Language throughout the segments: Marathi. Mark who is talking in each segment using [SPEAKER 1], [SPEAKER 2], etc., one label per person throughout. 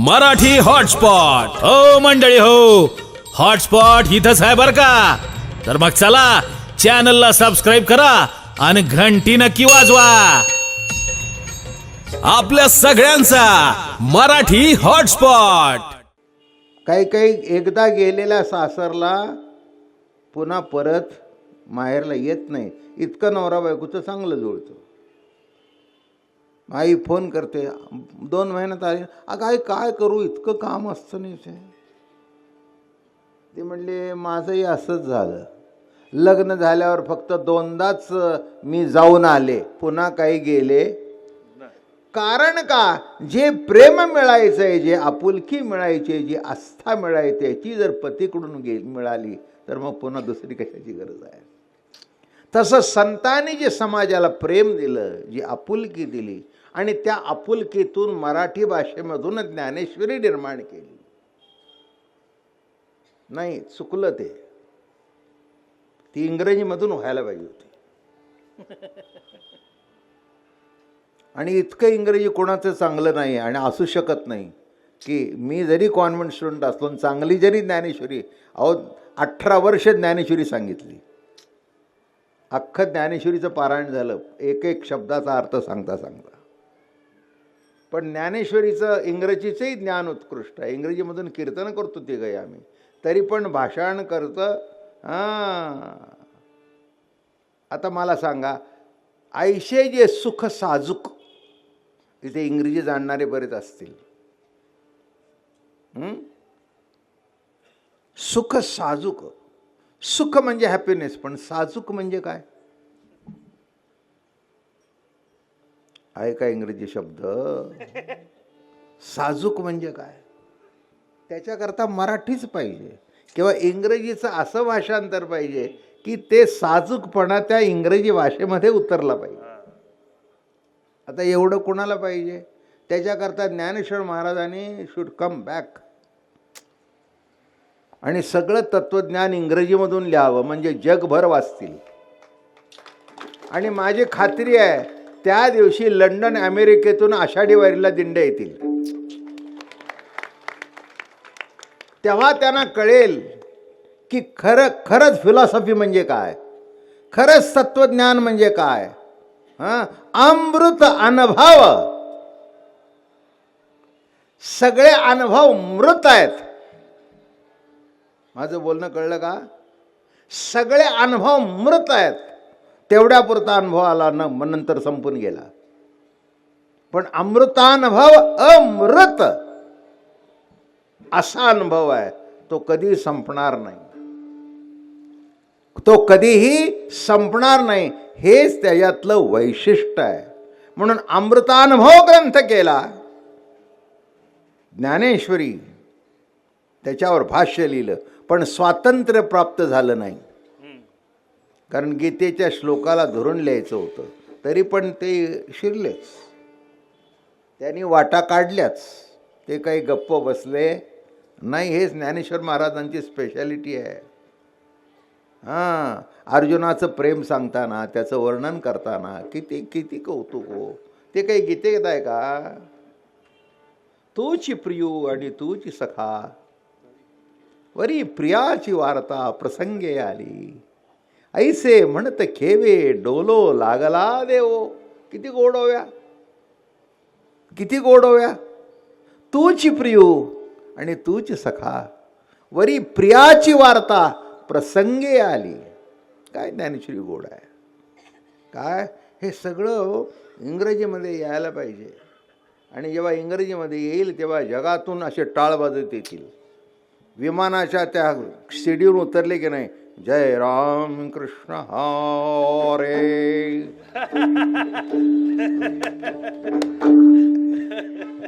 [SPEAKER 1] मराठी हॉटस्पॉट हो मंडळी हो, हॉटस्पॉट इथंच आहे बर का. तर मग चला चॅनलला सबस्क्राईब करा आणि घंटी नक्की वाजवा. आपल्या सगळ्यांचा मराठी हॉटस्पॉट.
[SPEAKER 2] काही काही एकदा गेलेल्या सासरला पुन्हा परत माहेरला येत नाही, इतकं नवरा बायकोचं चांगलं जुळतं. आई फोन करते 2 महिन्यात आली, अगं आई काय करू, इतकं काम असतं नाही ते म्हणले माझंही असंच झालं. लग्न झाल्यावर फक्त 2दाच मी जाऊन आले, पुन्हा काही गेले. कारण का, जे प्रेम मिळायचंय, जे आपुलकी मिळायची, जी आस्था मिळायची, ती जर पतीकडून मिळाली तर मग पुन्हा दुसरी कशाची गरज आहे. तसं संतांनी जे समाजाला प्रेम दिलं, जी आपुलकी दिली, आणि त्या आपुलकीतून मराठी भाषेमधून ज्ञानेश्वरी निर्माण केली. नाही चुकलं ते, ती इंग्रजीमधून व्हायला पाहिजे होती. आणि इतकं इंग्रजी कोणाचं चांगलं नाही आणि असू शकत नाही की मी जरी कॉन्व्हेंट स्टुडंट असलो, चांगली जरी ज्ञानेश्वरी, 18 वर्ष ज्ञानेश्वरी सांगितली, अख्खं ज्ञानेश्वरीचं पारायण झालं, एक एक शब्दाचा अर्थ सांगता सांगता. पण ज्ञानेश्वरीचं इंग्रजीचंही ज्ञान उत्कृष्ट आहे. इंग्रजीमधून कीर्तन करतो ते काही आम्ही, तरी पण भाषण करतं. आता मला सांगा, आयशे जे सुख साजूक, इथे इंग्रजी जाणणारे बरेच असतील. सुख साजूक, सुख म्हणजे हॅपीनेस, पण साजूक म्हणजे काय आहे का इंग्रजी शब्द? साजूक म्हणजे काय? त्याच्याकरता मराठीच पाहिजे किंवा इंग्रजीचं असं भाषांतर पाहिजे की ते साजूकपणा त्या इंग्रजी भाषेमध्ये उतरला पाहिजे. आता एवढं कोणाला पाहिजे? त्याच्याकरता ज्ञानेश्वर महाराजांनी शुड कम बॅक आणि सगळं तत्वज्ञान इंग्रजीमधून लिहावं, म्हणजे जगभर वाचतील. आणि माझी खात्री आहे त्या दिवशी लंडन अमेरिकेतून आषाढी वारीला दिंड्या येतील. तेव्हा त्यांना कळेल की खरंच फिलॉसॉफी म्हणजे काय, खरंच तत्वज्ञान म्हणजे काय. अमृत अनुभव, सगळे अनुभव मृत आहेत. माझं बोलणं कळलं का? सगळे अनुभव मृत आहेत. तेवढ्यापुरता अनुभव आला न, नंतर संपून गेला. पण अमृतानुभव अमृत असा अनुभव आहे, तो कधी संपणार नाही, तो कधीही संपणार नाही. हेच त्याच्यातलं वैशिष्ट्य आहे. म्हणून अमृतानुभव ग्रंथ केला ज्ञानेश्वरी, त्याच्यावर भाष्य लिहिलं, पण स्वातंत्र्य प्राप्त झालं नाही. कारण गीतेच्या श्लोकाला धरून लिहायचं होतं, तरी पण ते शिरलेच, त्यांनी वाटा काढल्याच, ते काही गप्प बसले नाही. हेच ज्ञानेश्वर महाराजांची स्पेशालिटी आहे. अर्जुनाचं प्रेम सांगताना, त्याचं वर्णन करताना किती किती कौतुक हो. ते काही गीतेत आहे का? तूची प्रियू आणि तूची सखा, वरी प्रियाची वार्ता प्रसंगे आली, ऐसे म्हणत खेवे डोलो लागला देवो. किती गोडोव्या, किती गोडोव्या. तूची प्रियू आणि तूची सखा, वरी प्रियाची वार्ता प्रसंगे आली. काय ज्ञानेश्वरी गोड आहे काय. हे सगळं इंग्रजीमध्ये यायला पाहिजे. आणि जेव्हा इंग्रजीमध्ये येईल तेव्हा जगातून असे टाळ वाजत येतील. विमानाच्या त्या शिडीवर उतरले की नाही, जय राम कृष्ण हरे,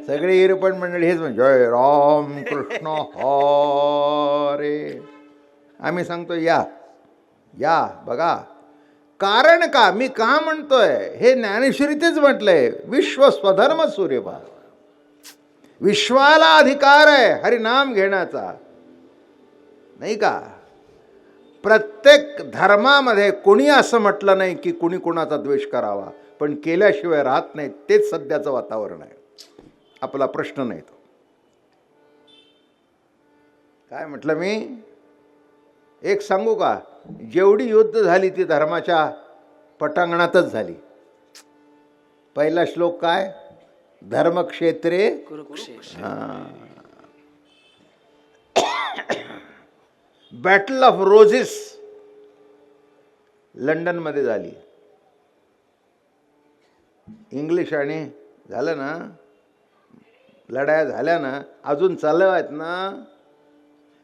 [SPEAKER 2] सगळे एअरपोर्ट मंडळी हेच म्हणजे जय राम कृष्ण हरे. आम्ही सांगतो या या बघा. कारण का, मी का म्हणतोय, हे ज्ञानेश्वरीतेच म्हटलंय, विश्व स्वधर्म सूर्यभा, विश्वाला अधिकार आहे हरिनाम घेण्याचा, नाही का. प्रत्येक धर्मामध्ये कोणी असं म्हटलं नाही की कोणी कोणाचा द्वेष करावा, पण केल्याशिवाय राहत नाही. तेच सध्याचं वातावरण आहे. आपला प्रश्न नाही तो. काय म्हटलं मी? एक सांगू का, जेवढी युद्ध झाली ती धर्माच्या पटांगणातच झाली. पहिला श्लोक काय? धर्मक्षेत्रे बॅटल ऑफ रोझेस लंडनमध्ये झाली. इंग्लिश आणि झालं ना, लढाया झाल्या ना, अजून चालू आहेत ना.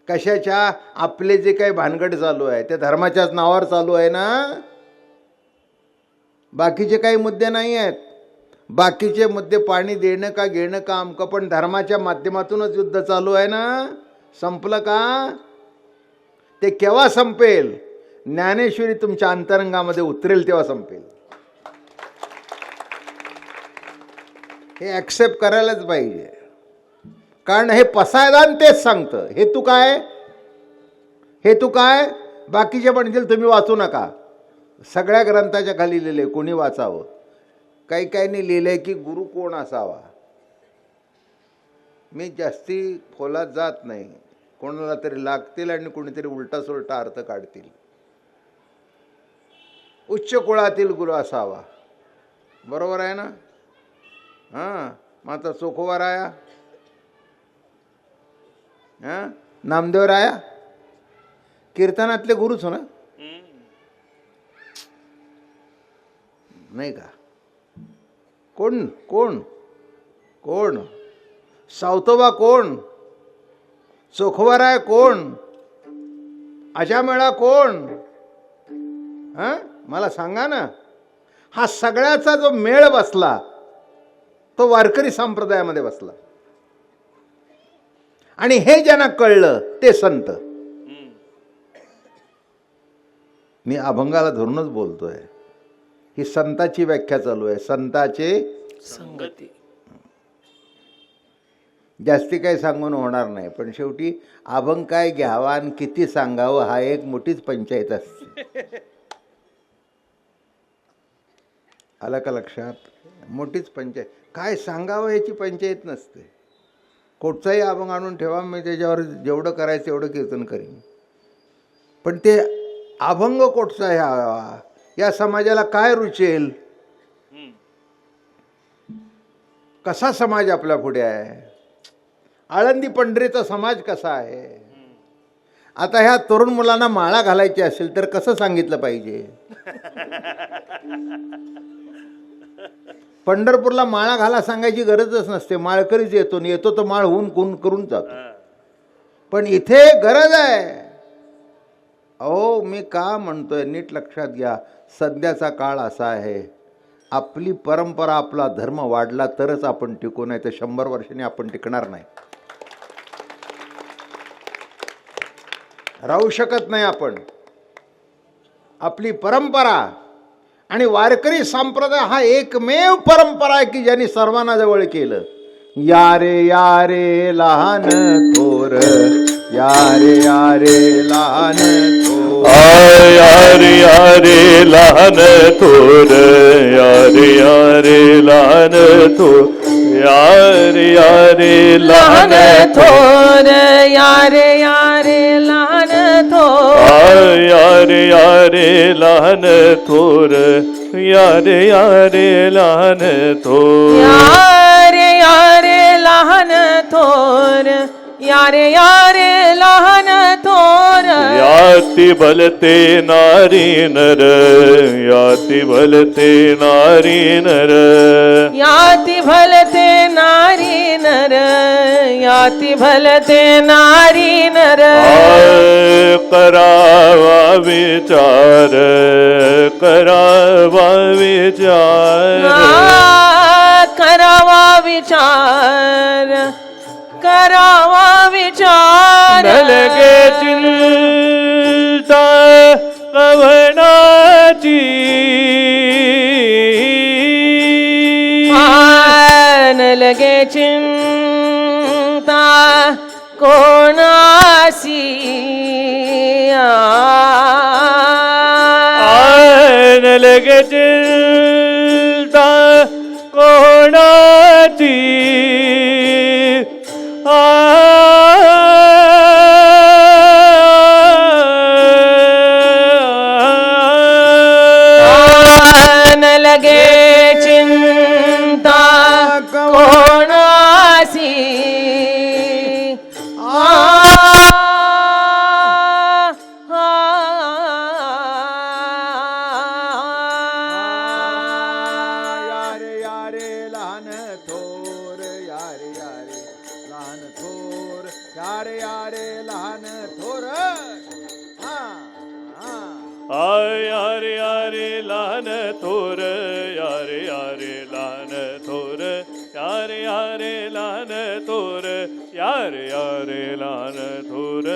[SPEAKER 2] कशाच्या? आपले जे काही भानगड चालू आहे ते धर्माच्याच नावावर चालू आहे ना. बाकीचे काही मुद्दे नाही आहेत. बाकीचे मुद्दे पाणी देणं का घेणं का अमकं, पण धर्माच्या माध्यमातूनच युद्ध चालू आहे ना. संपलं का? ते केव्हा संपेल? ज्ञानेश्वरी तुमच्या अंतरंगामध्ये उतरेल तेव्हा संपेल. हे ॲक्सेप्ट करायलाच पाहिजे. कारण हे पसायदान तेच सांगतं. हेतू काय? हेतू काय? बाकीचे म्हणतील तुम्ही वाचू नका. सगळ्या ग्रंथाच्या खाली लिहिले कोणी वाचावं. काही काहींनी लिहिलंय की गुरु कोण असावा. मी जास्ती खोलात जात नाही. कोणाला तरी लागतील आणि कोणीतरी उलटा सुलटा अर्थ काढतील. उच्च कुळातील गुरु असावा. बरोबर आहे ना? हां, मग आता चोखोबा राया, हां, नामदेव राया कीर्तनातले गुरुच हो ना, नाही का? कोण कोण कोण? सावतोबा कोण? चोखोबा राय कोण? अजामेळा कोण? हां, मला सांगा ना. हा सगळ्याचा जो मेळ बसला तो वारकरी संप्रदायामध्ये बसला. आणि हे ज्यांना कळलं ते संत. मी अभंगाला धरूनच बोलतोय. ही संताची व्याख्या चालू आहे. संताचे
[SPEAKER 3] संगती.
[SPEAKER 2] जास्ती काही सांगून होणार नाही. पण शेवटी अभंग काय घ्यावा आणि किती सांगावं हा एक मोठीच पंचायत असते. आलं का लक्षात? मोठीच पंचायत. काय सांगावं याची पंचायत नसते. कुठचाही अभंग आणून ठेवा, मी त्याच्यावर जेवढं करायचं तेवढं कीर्तन करीन. पण ते अभंग कुठचा ह्यावा, या समाजाला काय रुचेल, कसा समाज आपल्या पुढे आहे, आळंदी पंढरीचा समाज कसा आहे. आता ह्या तरुण मुलांना माळा घालायची असेल तर कसं सांगितलं पाहिजे? पंढरपूरला माळा घाला सांगायची गरजच नसते. माळकरीच येतो आणि येतो तो माळ होऊन खून करून जातो. पण इथे गरज आहे. अहो, मी का म्हणतोय नीट लक्षात घ्या. सध्याचा काळ असा आहे, आपली परंपरा आपला धर्म वाढला तरच आपण टिकू, नाही तर 100 वर्षांनी आपण टिकणार नाही. राहू शकत नाही आपण. आपली परंपरा आणि वारकरी संप्रदाय हा एकमेव परंपरा आहे की ज्यांनी सर्वांना जवळ केलं. यारे लहान थोर, यारे लहान थोर,
[SPEAKER 4] यारे लहान थोर, यारे लहान थोर, यारे लहान
[SPEAKER 3] थोर, यारे लहान थोर,
[SPEAKER 4] यारे लहान थोर, यारे लहान थोर,
[SPEAKER 3] यारे लहान थोर, यारे लहान थोर.
[SPEAKER 4] याती भलते नारी नर, याती भलते नारी नर,
[SPEAKER 3] याती भलते नारी नर, याती भलते नारी नर.
[SPEAKER 4] करावा विचार, करावा विचार,
[SPEAKER 3] करावा विचार, करावा विचार.
[SPEAKER 4] न लगे चिंता कवनाची,
[SPEAKER 3] न लगे चिंता कोणासी,
[SPEAKER 4] न लगे चिंता कोणाची.
[SPEAKER 2] लहान थोर यारे यारे लहान थोर हा हा
[SPEAKER 4] आय यारे यारे लहान थोर यारे यारे लहान थोर यारे यारे लहान थोर यारे यारे लहान थोर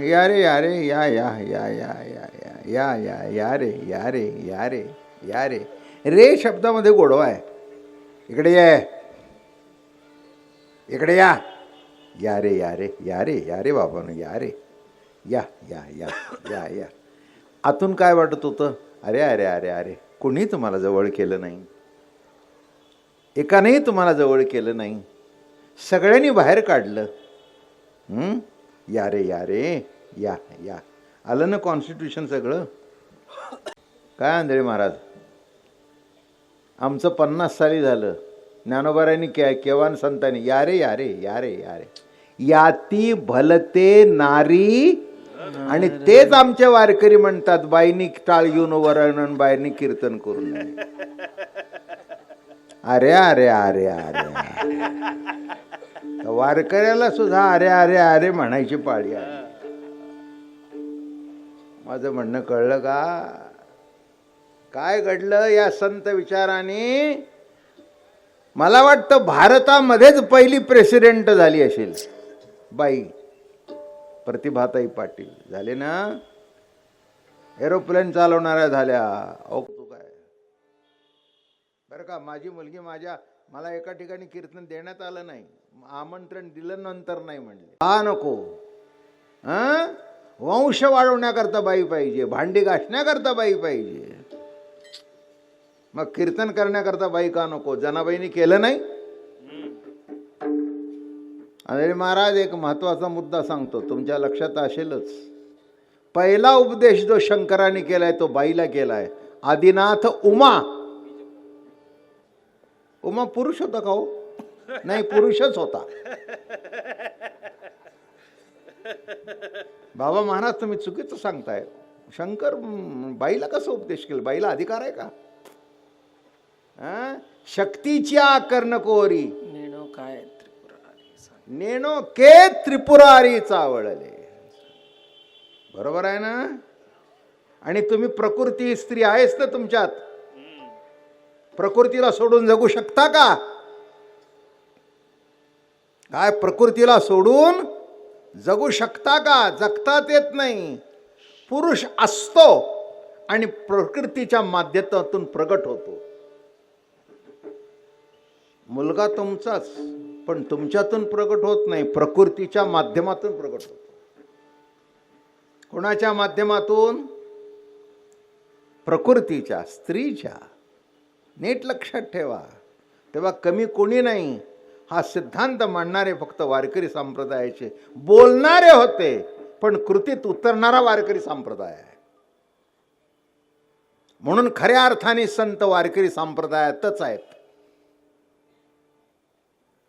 [SPEAKER 2] यारे यारे या या या या या या या या यारे यारे यारे यारे रे शब्दामध्ये गोडवा आहे. इकडे ये इकडे या यारे यारे यारे यारे बाबांनो यारे या या या या या आतून काय वाटत होतं? अरे अरे अरे अरे कोणी तुम्हाला जवळ केलं नाही, एकानेही तुम्हाला जवळ केलं नाही, सगळ्यांनी बाहेर काढलं. यारे यारे या या आलं ना कॉन्स्टिट्यूशन सगळं. काय आंधळे महाराज आमचं 50 साली झालं. ज्ञानोबारांनी केव्हान संतांनी यारे यारे यारे यारे याती भलते नारी आणि तेच आमचे वारकरी म्हणतात बाईनी टाळ घेऊन वरण बाईनी कीर्तन करून. अरे अरे अरे अरे वारकऱ्याला सुद्धा अरे अरे अरे म्हणायची पाळी आहे. माझं म्हणणं कळलं का? काय घडलं या संत विचाराने? मला वाटतं भारतामध्येच पहिली प्रेसिडेंट झाली असेल बाई, प्रतिभाताई पाटील झाले ना. एरोप्लेन चालवणाऱ्या झाल्या. अहो तू काय बरं का, माझी मुलगी मला एका ठिकाणी कीर्तन देण्यात आलं नाही, आमंत्रण दिलं नंतर नाही म्हणले. हा नको, वंश वाढवण्याकरता बाई पाहिजे, भांडी घासण्याकरता बाई पाहिजे, मग कीर्तन करण्याकरता बाई का नको? जनाबाईंनी केलं नाही. अरे महाराज एक महत्वाचा मुद्दा सांगतो, तुमच्या लक्षात असेलच. पहिला उपदेश जो शंकराने केलाय तो बाईला केलाय. आदिनाथ उमा. उमा पुरुष होता का हो? नाही, पुरुषच होता. बाबा महाराज तुम्ही चुकीचं सांगताय. शंकर बाईला कसं उपदेश केला? बाईला अधिकार आहे का? शक्तीच्या कर्णकोरी नेणो के त्रिपुरारी चावळले. बरोबर आहे ना? आणि तुम्ही प्रकृती स्त्री आहेच ना तुमच्यात. प्रकृतीला सोडून जगू शकता का? काय प्रकृतीला सोडून जगू शकता का? जगताच येत नाही. पुरुष असतो आणि प्रकृतीच्या माध्यमातून प्रगट होतो. मुलगा तुमचाच, पण तुमच्यातून प्रगट होत नाही, प्रकृतीच्या माध्यमातून प्रगट होतो. कोणाच्या माध्यमातून? प्रकृतीच्या, स्त्रीच्या. नीट लक्षात ठेवा. तेव्हा कमी कोणी नाही. हा सिद्धांत मांडणारे फक्त वारकरी संप्रदायाचे बोलणारे होते, पण कृतीत उतरणारा वारकरी संप्रदाय आहे. म्हणून खऱ्या अर्थाने संत वारकरी संप्रदायातच आहेत.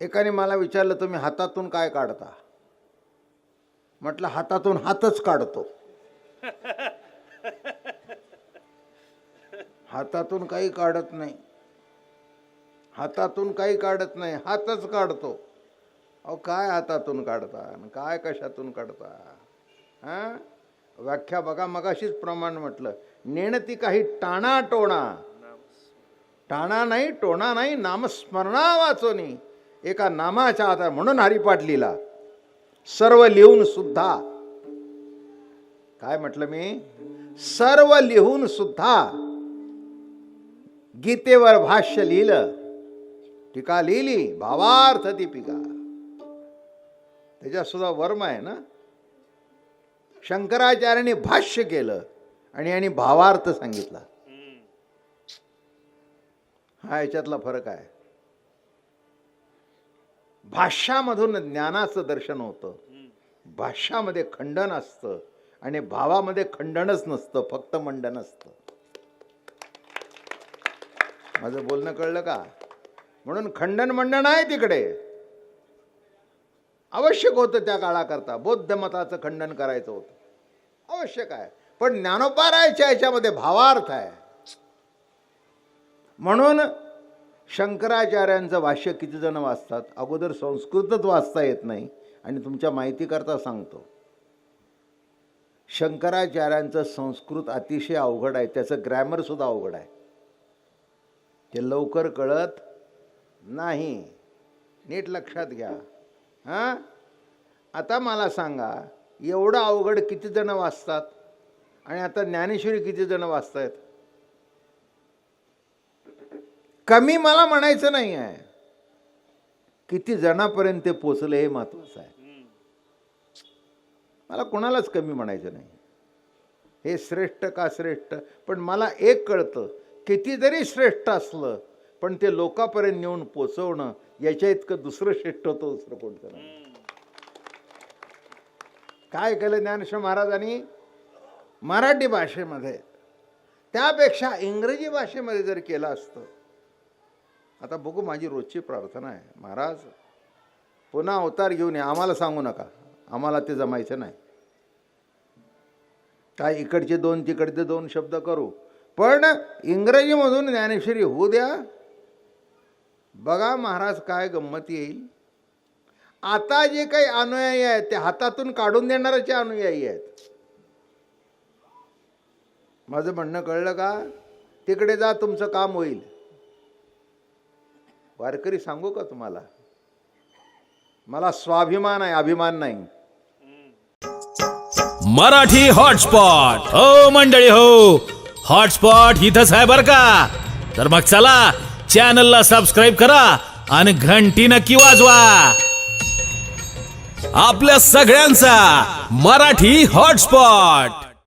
[SPEAKER 2] एकाने मला विचारलं तुम्ही हातातून काय काढता? म्हटलं हातातून हातच काढतो. हातातून काही काढत नाही, हातातून काही काढत नाही, हातच काढतो. अहो काय हातातून काढता आणि काय कशातून काढता? व्याख्या बघा. मगाशीच प्रमाण म्हटलं, नेणती काही टाणा टोणा. टाणा नाही, टोणा नाही, नामस्मरणा वाचोनी. एका नामाच्या आधार म्हणून हरिपाठ लिहिला, सर्व लिहून सुद्धा. काय म्हटलं मी? सर्व लिहून सुद्धा. गीतेवर भाष्य लिहिलं, टीका लिहिली, भावार्थ दीपिका. त्याच्यात सुद्धा वर्म आहे ना. शंकराचार्यांनी भाष्य केलं आणि यांनी भावार्थ सांगितला. हा याच्यातला फरक आहे. भाष्यामधून ज्ञानाचं दर्शन होतं, भाष्यामध्ये खंडन असतं आणि भावामध्ये खंडनच नसतं, फक्त मंडन असतं. माझं बोलणं कळलं का? म्हणून खंडन मंडन आहे तिकडे, आवश्यक होतं त्या काळाकरता. बौद्ध मताचं खंडन करायचं होतं, आवश्यक आहे. पण ज्ञानोबारायच्या याच्यामध्ये भावार्थ आहे. म्हणून शंकराचार्यांचं भाष्य किती जण वाचतात? अगोदर संस्कृतच वाचता येत नाही. आणि तुमच्या माहितीकरता सांगतो, शंकराचार्यांचं संस्कृत अतिशय अवघड आहे, त्याचं ग्रॅमरसुद्धा अवघड आहे, ते लवकर कळत नाही. नीट लक्षात घ्या. हां, आता मला सांगा, एवढं अवघड किती जण वाचतात? आणि आता ज्ञानेश्वरी किती जण वाचतायत? कमी मला म्हणायचं नाही आहे, किती जणांपर्यंत ते पोचले हे महत्त्वाचं आहे. मला कोणालाच कमी म्हणायचं नाही. हे श्रेष्ठ का श्रेष्ठ, पण मला एक कळतं, किती जरी श्रेष्ठ असलं पण ते लोकांपर्यंत नेऊन पोचवणं याच्या इतकं दुसरं श्रेष्ठ होतं दुसरं कोणतं नाही. काय केलं ज्ञानेश्वर महाराजांनी? मराठी भाषेमध्ये, त्यापेक्षा इंग्रजी भाषेमध्ये जर केलं असतं. आता बघू, माझी रोजची प्रार्थना आहे, महाराज पुन्हा अवतार घेऊन या, आम्हाला सांगू नका, आम्हाला ते जमायचं नाही. काय इकडचे दोन तिकडचे दोन शब्द करू, पण इंग्रजीमधून ज्ञानेश्वरी होऊ द्या. बघा महाराज काय गंमत येईल. आता जे काही अनुयायी आहेत ते हातातून काढून देणाऱ्याचे अनुयायी आहेत. माझं म्हणणं कळलं का? तिकडे जा, तुमचं काम होईल. वारकरी सांगू का तुम्हाला, मला स्वाभिमान आहे, अभिमान नाही.
[SPEAKER 1] मराठी हॉटस्पॉट. हो मंडळी हो, हॉटस्पॉट इथंच आहे बर का. तर मग चला, चॅनलला सबस्क्राईब करा आणि घंटी नक्की वाजवा. आपल्या सगळ्यांचा मराठी हॉटस्पॉट.